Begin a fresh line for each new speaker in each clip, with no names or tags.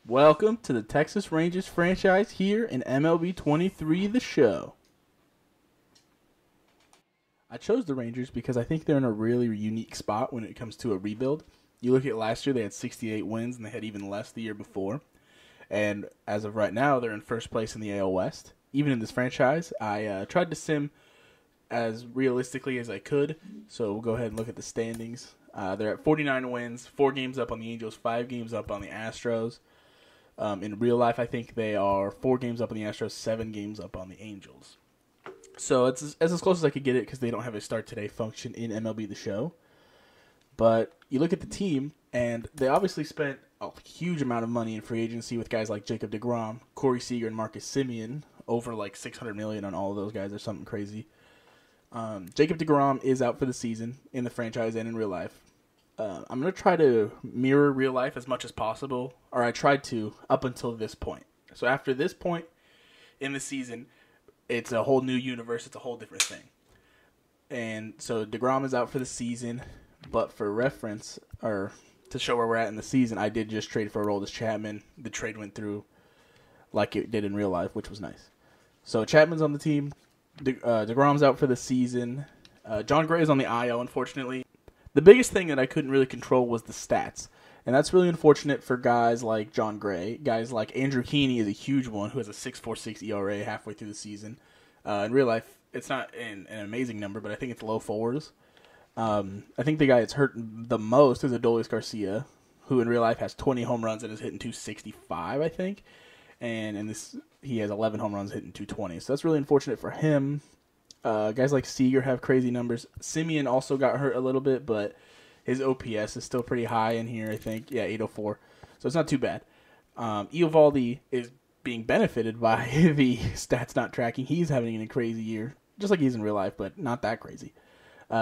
Welcome to the Texas Rangers franchise here in MLB 23 The Show. I chose the Rangers because I think they're in a really unique spot when it comes to a rebuild. You look at last year, they had 68 wins, and they had even less the year before. And as of right now, they're in first place in the AL West. Even in this franchise, I tried to sim as realistically as I could, so we'll go ahead and look at the standings. They're at 49 wins, 4 games up on the Angels, 5 games up on the Astros. In real life, I think they are 4 games up on the Astros, 7 games up on the Angels. So it's as close as I could get it because they don't have a start today function in MLB The Show. But you look at the team, and they obviously spent a huge amount of money in free agency with guys like Jacob deGrom, Corey Seager, and Marcus Semien, over like $600 million on all of those guys or something crazy. Jacob deGrom is out for the season in the franchise and in real life. I'm going to try to mirror real life as much as possible, or I tried to up until this point. So after this point in the season, it's a whole new universe. It's a whole different thing. And so DeGrom is out for the season, but for reference, or to show where we're at in the season, I did just trade for Aroldis Chapman. The trade went through like it did in real life, which was nice. So Chapman's on the team. DeGrom's out for the season. John Gray is on the IL, unfortunately. The biggest thing that I couldn't really control was the stats. And that's really unfortunate for guys like John Gray. Guys like Andrew Heaney is a huge one who has a 6.46 ERA halfway through the season. In real life, it's not an amazing number, but I think it's low fours. I think the guy that's hurt the most is Adolis Garcia, who in real life has 20 home runs and is hitting 265, I think. And in this, he has 11 home runs hitting 220. So that's really unfortunate for him. Guys like Seager have crazy numbers. Semien also got hurt a little bit, but his OPS is still pretty high in here, I think. Yeah, 804. So it's not too bad. Eovaldi is being benefited by the stats not tracking. He's having a crazy year, just like he's in real life, but not that crazy.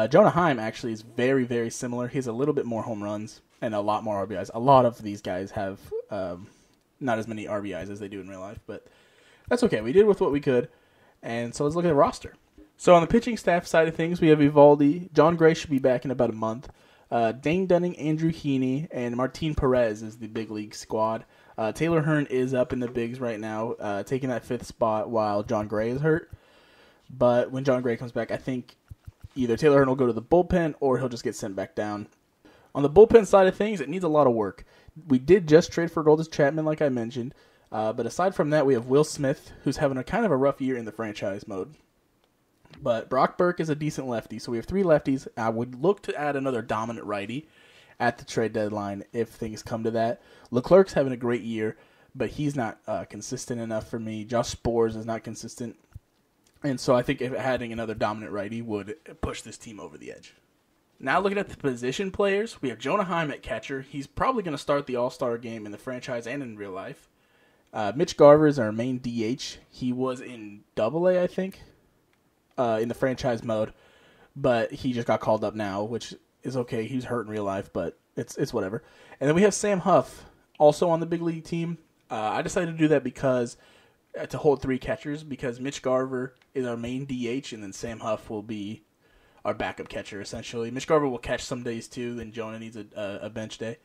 Jonah Heim actually is very, very similar. He has a little bit more home runs and a lot more RBIs. A lot of these guys have not as many RBIs as they do in real life, but that's okay. We did with what we could, and so let's look at the roster. So on the pitching staff side of things, we have Eovaldi. John Gray should be back in about a month. Dane Dunning, Andrew Heaney, and Martin Perez is the big league squad. Taylor Hearn is up in the bigs right now, taking that 5th spot while John Gray is hurt. But when John Gray comes back, I think either Taylor Hearn will go to the bullpen or he'll just get sent back down. On the bullpen side of things, it needs a lot of work. We did just trade for Aroldis Chapman, like I mentioned. But aside from that, we have Will Smith, who's having a kind of a rough year in the franchise mode. But Brock Burke is a decent lefty, so we have 3 lefties. I would look to add another dominant righty at the trade deadline if things come to that. Leclerc's having a great year, but he's not consistent enough for me. Josh Spores is not consistent. And so I think if adding another dominant righty would push this team over the edge. Now looking at the position players, we have Jonah Heim at catcher. He's probably going to start the All-Star game in the franchise and in real life. Mitch Garver is our main DH. He was in Double-A, I think, in the franchise mode, but he just got called up now, which is okay. He's hurt in real life, but it's whatever. And then we have Sam Huff, also on the big league team. I decided to do that because to hold 3 catchers, because Mitch Garver is our main DH, and then Sam Huff will be our backup catcher, essentially. Mitch Garver will catch some days, too, and Jonah needs a bench day.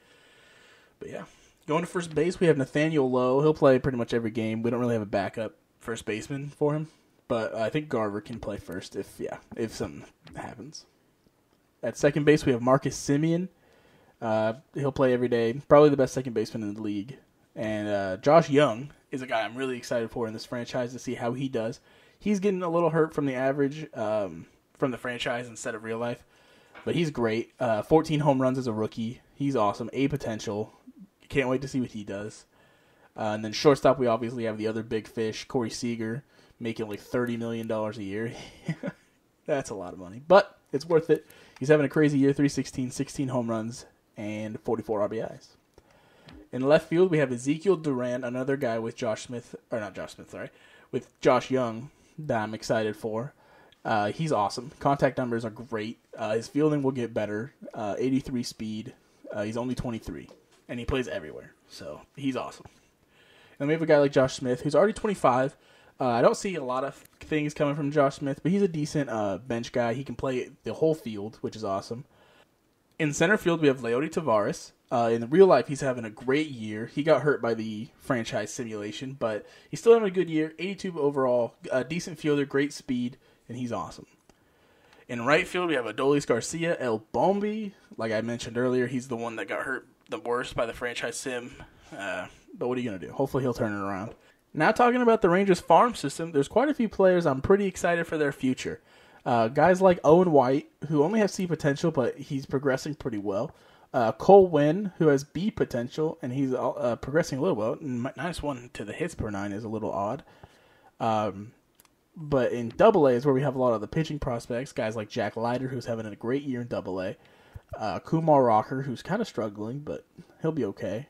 But, yeah. Going to first base, we have Nathaniel Lowe. He'll play pretty much every game. We don't really have a backup first baseman for him. But I think Garver can play first if something happens. At second base, we have Marcus Semien. He'll play every day. Probably the best second baseman in the league. And Josh Young is a guy I'm really excited for in this franchise to see how he does. He's getting a little hurt from the average from the franchise instead of real life. But he's great. 14 home runs as a rookie. He's awesome. A potential. Can't wait to see what he does. And then shortstop, we obviously have the other big fish, Corey Seager, making like $30 million a year. That's a lot of money, but it's worth it. He's having a crazy year, 316, 16 home runs, and 44 RBIs. In left field, we have Ezekiel Duran, another guy with with Josh Young that I'm excited for. He's awesome. Contact numbers are great. His fielding will get better. 83 speed. He's only 23, and he plays everywhere, so he's awesome. And we have a guy like Josh Smith, who's already 25. I don't see a lot of things coming from Josh Smith, but he's a decent bench guy. He can play the whole field, which is awesome. In center field, we have Leody Taveras. In real life, he's having a great year. He got hurt by the franchise simulation, but he's still having a good year. 82 overall, a decent fielder, great speed, and he's awesome. In right field, we have Adolis Garcia, El Bombi. Like I mentioned earlier, he's the one that got hurt the worst by the franchise sim. But what are you going to do? Hopefully he'll turn it around. Now talking about the Rangers farm system, there's quite a few players I'm pretty excited for their future. Guys like Owen White, who only have C potential, but he's progressing pretty well. Cole Winn, who has B potential, and he's progressing a little well. -1 to the hits per 9 is a little odd. But in Double A is where we have a lot of the pitching prospects. Guys like Jack Leiter, who's having a great year in Double A. Kumar Rocker, who's kind of struggling, but he'll be okay.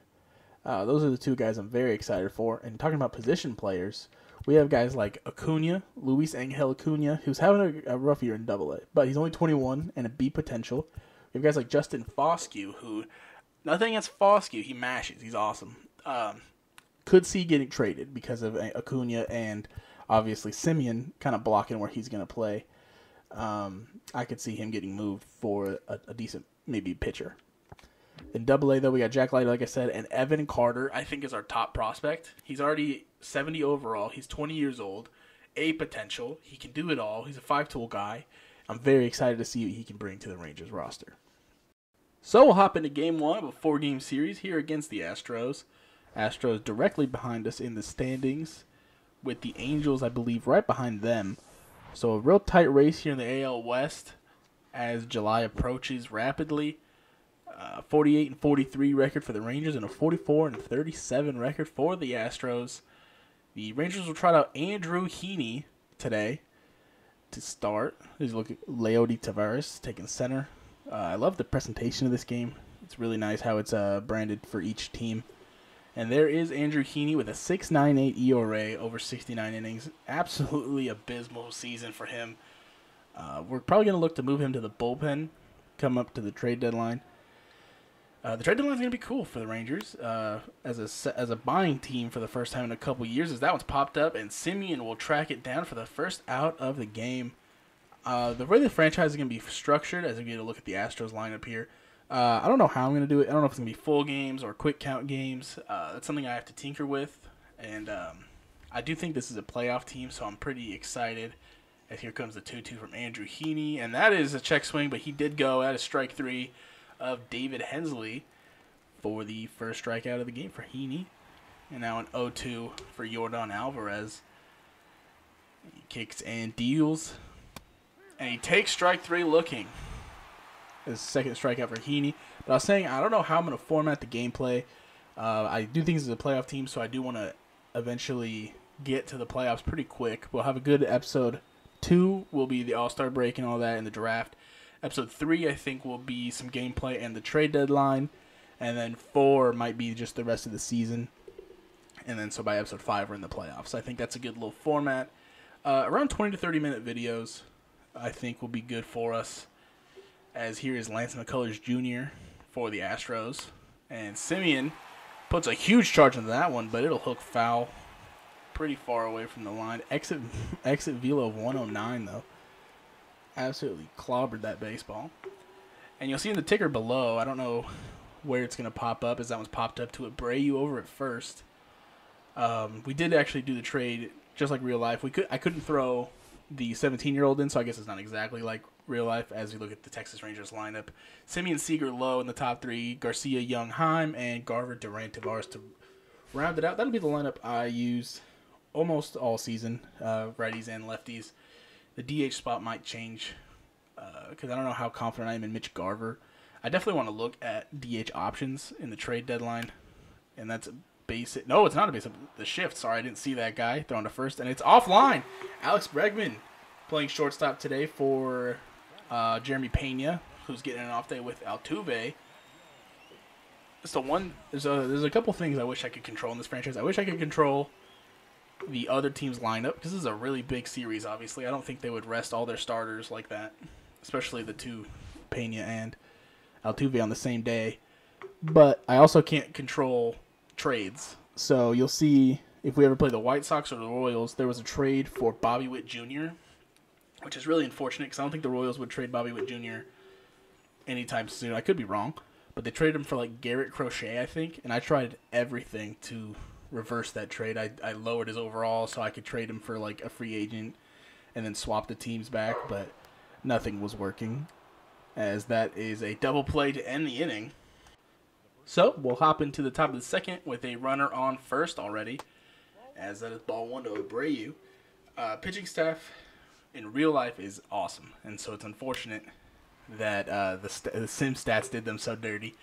Those are the two guys I'm very excited for. And talking about position players, we have guys like Acuna, Luis Angel Acuna, who's having a rough year in Double A, but he's only 21 and a B potential. We have guys like Justin Foscue, who, nothing against Foscue, he mashes, he's awesome. Could see getting traded because of Acuna and obviously Simeon kind of blocking where he's going to play. I could see him getting moved for a decent, maybe, pitcher. In Double A, though, we got Jack Leiter, like I said, and Evan Carter, I think, is our top prospect. He's already 70 overall. He's 20 years old. A potential. He can do it all. He's a 5-tool guy. I'm very excited to see what he can bring to the Rangers roster. So we'll hop into Game 1 of a 4-game series here against the Astros. Astros directly behind us in the standings, with the Angels, I believe, right behind them. So a real tight race here in the AL West as July approaches rapidly. 48-43 record for the Rangers and a 44-37 record for the Astros. The Rangers will trot out Andrew Heaney today to start. He's looking Leody Taveras taking center. I love the presentation of this game. It's really nice how it's branded for each team. And there is Andrew Heaney with a 6.98 ERA over 69 innings. Absolutely abysmal season for him. We're probably going to look to move him to the bullpen, come up to the trade deadline. The trade deadline is going to be cool for the Rangers as a buying team for the first time in a couple years, as that one's popped up, and Simeon will track it down for the first out of the game. The way the franchise is going to be structured, as we get a look at the Astros lineup here, I don't know how I'm going to do it. I don't know if it's going to be full games or quick count games. That's something I have to tinker with, and I do think this is a playoff team, so I'm pretty excited. As here comes the 2-2 from Andrew Heaney, and that is a check swing, but he did go at a strike 3 of David Hensley for the first strikeout of the game for Heaney. And now an 0-2 for Yordan Alvarez. He kicks and deals. And he takes strike 3 looking. His second strikeout for Heaney. But I was saying, I don't know how I'm going to format the gameplay. I do think this is a playoff team, so I do want to eventually get to the playoffs pretty quick. We'll have a good episode. 2 will be the All-Star break and all that, and the draft. Episode 3, I think, will be some gameplay and the trade deadline. And then 4 might be just the rest of the season. And then so by episode 5, we're in the playoffs. I think that's a good little format. Around 20 to 30 minute videos, I think, will be good for us. As here is Lance McCullers Jr. for the Astros. And Simeon puts a huge charge into that one, but it'll hook foul pretty far away from the line. Exit velo of 109, though. Absolutely clobbered that baseball. And you'll see in the ticker below, I don't know where it's going to pop up, as that one's popped up to Abreu over at first. We did actually do the trade just like real life. I couldn't throw the 17-year-old in, so I guess it's not exactly like real life as you look at the Texas Rangers lineup. Simeon Seager low in the top 3, Garcia, Young, Heim, and Garver, Durant, Tavares to round it out. That'll be the lineup I use almost all season, righties and lefties. The DH spot might change because I don't know how confident I am in Mitch Garver. I definitely want to look at DH options in the trade deadline, and that's a basic. No, it's not a basic. The shift. Sorry, I didn't see that guy throwing to first, and it's offline. Alex Bregman playing shortstop today for Jeremy Pena, who's getting an off day with Altuve. There's a couple things I wish I could control in this franchise. I wish I could control the other team's lineup, because this is a really big series, obviously. I don't think they would rest all their starters like that, especially the two, Pena and Altuve, on the same day. But I also can't control trades. So you'll see, if we ever play the White Sox or the Royals, there was a trade for Bobby Witt Jr., which is really unfortunate, because I don't think the Royals would trade Bobby Witt Jr. anytime soon. I could be wrong, but they traded him for like Garrett Crochet, I think, and I tried everything to reverse that trade. I lowered his overall so I could trade him for like a free agent and then swap the teams back, but nothing was working, as that is a double play to end the inning. So we'll hop into the top of the second with a runner on first already, as that is ball one to Abreu. Pitching staff in real life is awesome, and so it's unfortunate that the sim stats did them so dirty.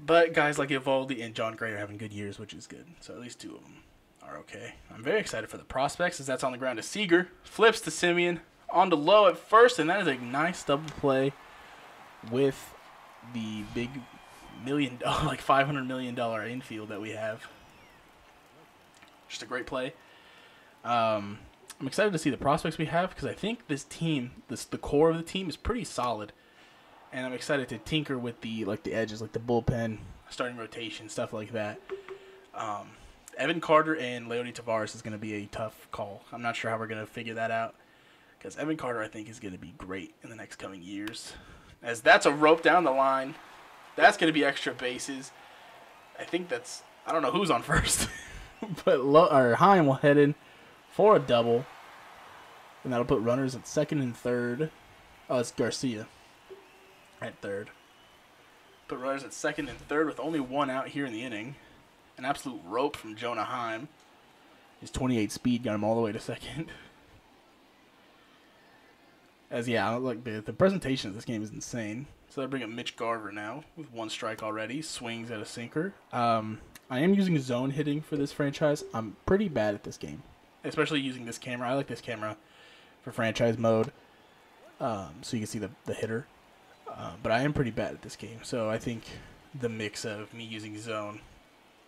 But guys like Evaldi and John Gray are having good years, which is good. So at least two of them are okay. I'm very excited for the prospects, as that's on the ground to Seager. Flips to Simeon. On to Lowe at first, and that is a nice double play with the big like $500 million infield that we have. Just a great play. I'm excited to see the prospects we have, because I think this team, the core of the team, is pretty solid, and I'm excited to tinker with the edges, like the bullpen, starting rotation, stuff like that. Evan Carter and Leody Taveras is going to be a tough call. I'm not sure how we're going to figure that out, because Evan Carter, I think, is going to be great in the next coming years, as that's a rope down the line. That's going to be extra bases. I think that's, I don't know who's on first, but Heim will head in for a double, and that'll put runners at second and third. Oh, it's Garcia at third. Put runners at second and third with only one out here in the inning. An absolute rope from Jonah Heim. His 28 speed got him all the way to second. As like the presentation of this game is insane. So they bring up Mitch Garver now with one strike already. Swings at a sinker. I am using zone hitting for this franchise. I'm pretty bad at this game, especially using this camera. I like this camera for franchise mode, so you can see the hitter. But I am pretty bad at this game, so I think the mix of me using zone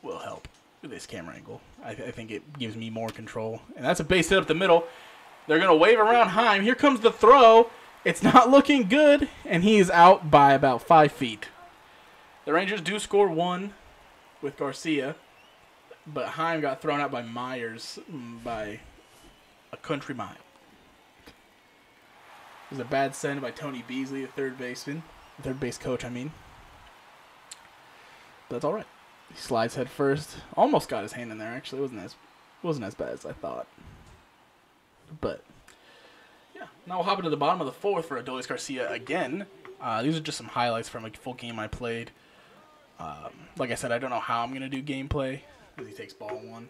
will help with this camera angle. I think it gives me more control. And that's a base hit up the middle. They're going to wave around Heim. Here comes the throw. It's not looking good, and he is out by about 5 feet. The Rangers do score one with Garcia, but Heim got thrown out by Myers by a country mile. It was a bad send by Tony Beasley, the third base coach, I mean. But that's all right. He slides head first. Almost got his hand in there, actually. It wasn't as bad as I thought. But yeah, now we'll hop into the bottom of the fourth for Adolis Garcia again. These are just some highlights from a full game I played. Like I said, I don't know how I'm going to do gameplay, because he takes ball one.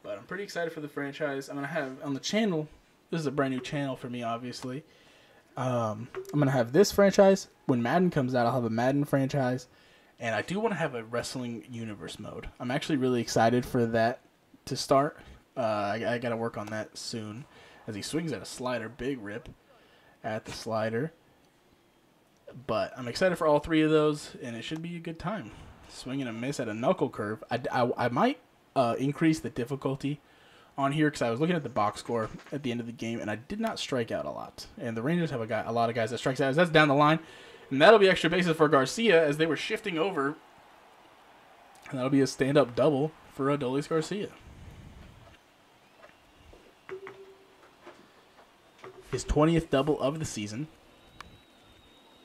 But I'm pretty excited for the franchise. I'm going to have on the channel, this is a brand new channel for me, obviously. I'm going to have this franchise. When Madden comes out, I'll have a Madden franchise. And I do want to have a Wrestling Universe mode. I'm actually really excited for that to start. I got to work on that soon. As he swings at a slider, big rip at the slider. But I'm excited for all three of those, and it should be a good time. Swing and a miss at a knuckle curve. I might increase the difficulty on here, because I was looking at the box score at the end of the game, and I did not strike out a lot. And the Rangers have a lot of guys that strikes out. That's down the line. And that'll be extra bases for Garcia as they were shifting over. And that'll be a stand-up double for Adolis Garcia. His 20th double of the season.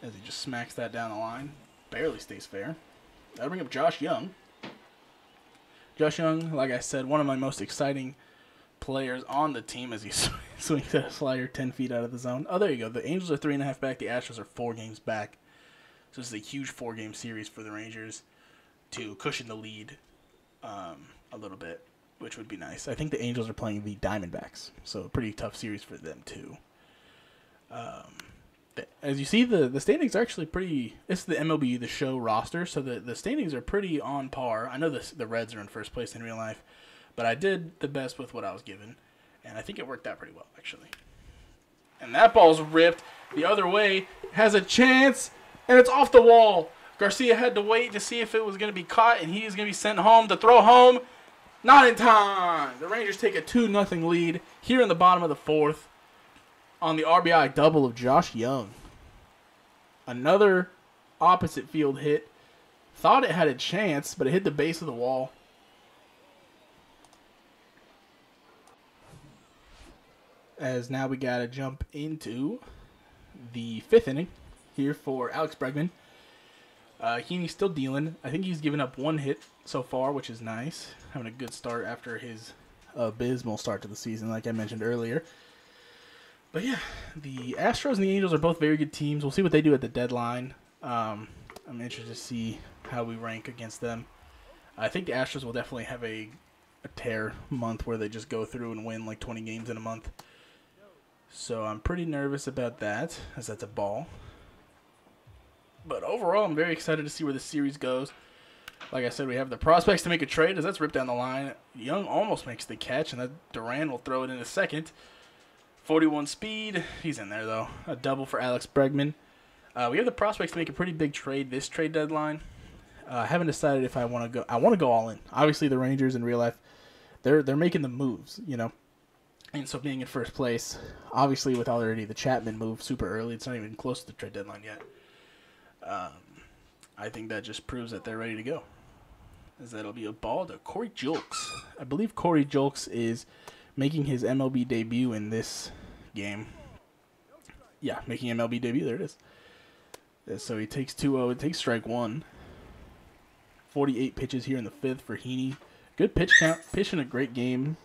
As he just smacks that down the line. Barely stays fair. That'll bring up Josh Young. Josh Young, like I said, one of my most exciting players on the team, as he swings at a slider 10 feet out of the zone. Oh, there you go. The Angels are 3.5 back. The Astros are 4 games back. So this is a huge 4-game series for the Rangers to cushion the lead a little bit, which would be nice. I think the Angels are playing the Diamondbacks, so a pretty tough series for them too. As you see, the standings are actually pretty. This is the MLB The Show roster, so the standings are pretty on par. I know the Reds are in first place in real life, but I did the best with what I was given, and I think it worked out pretty well, actually. And that ball's ripped the other way, has a chance, and it's off the wall. Garcia had to wait to see if it was going to be caught, and he's going to be sent home to throw home. Not in time. The Rangers take a 2-0 lead here in the bottom of the fourth on the RBI double of Josh Young. Another opposite field hit. Thought it had a chance, but it hit the base of the wall. As now we got to jump into the fifth inning. here for Alex Bregman. Heaney's still dealing. I think he's given up 1 hit so far, which is nice. Having a good start after his abysmal start to the season, like I mentioned earlier. But yeah, the Astros and the Angels are both very good teams. We'll see what they do at the deadline. I'm interested to see how we rank against them. I think the Astros will definitely have a tear month where they just go through and win like 20 games in a month. So I'm pretty nervous about that, as that's a ball. But overall, I'm very excited to see where the series goes. Like I said, we have the prospects to make a trade as that's ripped down the line. Young almost makes the catch, and that Duran will throw it in a second. 41 speed. He's in there, though. A double for Alex Bregman. We have the prospects to make a pretty big trade this trade deadline. I haven't decided if I want to go. I want to go all in. Obviously, the Rangers in real life, they're making the moves, you know. And so being in first place, obviously with already the Chapman move super early, it's not even close to the trade deadline yet. I think that just proves that they're ready to go. As that'll be a ball to Corey Julks. I believe Corey Julks is making his MLB debut in this game. Yeah, making MLB debut. There it is. So he takes 2-0. It takes strike 1. 48 pitches here in the 5th for Heaney. Good pitch count. Pitching a great game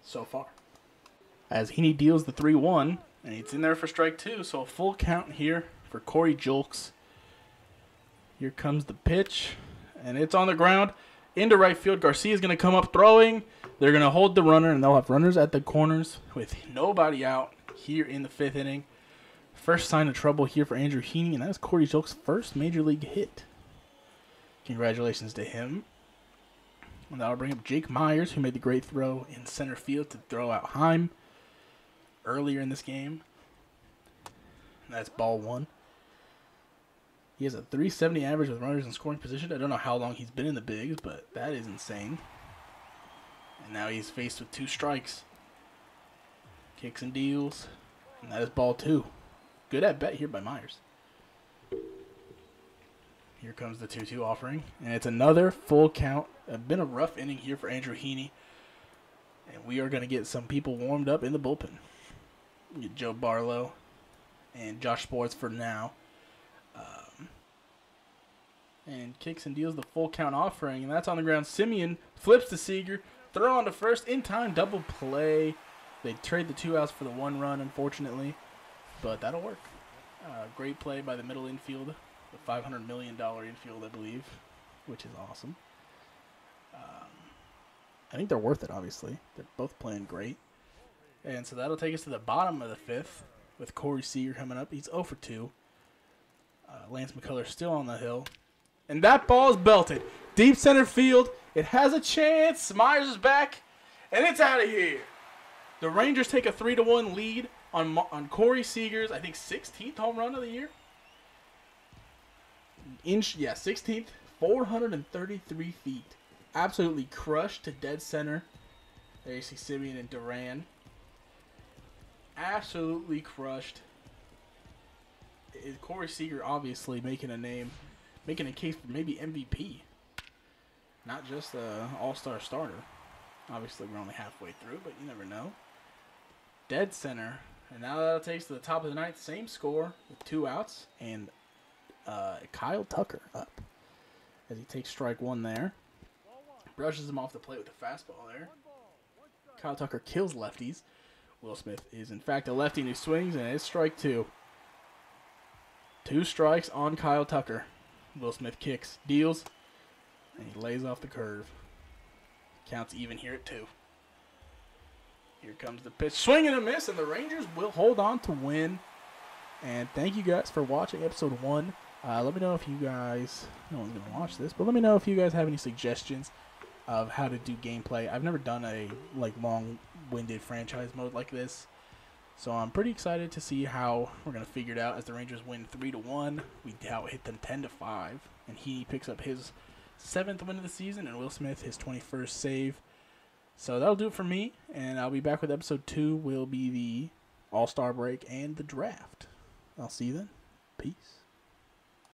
so far. As Heaney deals the 3-1, and it's in there for strike 2. So a full count here for Corey Julks. Here comes the pitch, and it's on the ground. Into right field. Garcia's going to come up throwing. They're going to hold the runner, and they'll have runners at the corners with nobody out here in the 5th inning. First sign of trouble here for Andrew Heaney, and that is Corey Julks' first major league hit. Congratulations to him. And that'll bring up Jake Myers, who made the great throw in center field to throw out Heim earlier in this game. And that's ball 1. He has a 370 average with runners in scoring position. I don't know how long he's been in the bigs, but that is insane. And now he's faced with 2 strikes. Kicks and deals. And that is ball 2. Good at bat here by Myers. Here comes the 2-2 offering. And it's another full count. It's been a rough inning here for Andrew Heaney. And we are going to get some people warmed up in the bullpen. We get Joe Barlow and Josh Sports for now. And kicks and deals the full count offering. And that's on the ground. Simeon flips to Seager. Throw on to first. In time, double play. They trade the 2 outs for the 1 run, unfortunately. But that'll work. Great play by the middle infield. The $500 million infield, I believe. Which is awesome. I think they're worth it, obviously. They're both playing great. And so that'll take us to the bottom of the 5th. With Corey Seager coming up. He's 0 for 2. Lance McCullers still on the hill. And that ball is belted. Deep center field. It has a chance. Myers is back. And it's out of here. The Rangers take a 3-1 lead on Corey Seager's, I think, 16th home run of the year. 16th. 433 feet. Absolutely crushed to dead center. There you see Simeon and Duran. Absolutely crushed. Corey Seager obviously making a name, making a case for maybe MVP. Not just an all-star starter. Obviously, we're only halfway through, but you never know. Dead center. And now that'll take us to the top of the 9th. Same score with 2 outs. And Kyle Tucker up as he takes strike 1 there. Brushes him off the plate with the fastball there. Kyle Tucker kills lefties. Will Smith is, in fact, a lefty who swings, and it's strike 2. 2 strikes on Kyle Tucker. Will Smith kicks, deals, and he lays off the curve. Counts even here at 2. Here comes the pitch. Swing and a miss, and the Rangers will hold on to win. And thank you guys for watching episode 1. Let me know if you guys, no one's going to watch this, but let me know if you guys have any suggestions of how to do gameplay. I've never done a long-winded franchise mode like this. So I'm pretty excited to see how we're going to figure it out as the Rangers win 3-1. We hit them 10-5. And he picks up his 7th win of the season, and Will Smith his 21st save. So that'll do it for me, and I'll be back with episode 2. Will be the All-Star break and the draft. I'll see you then. Peace.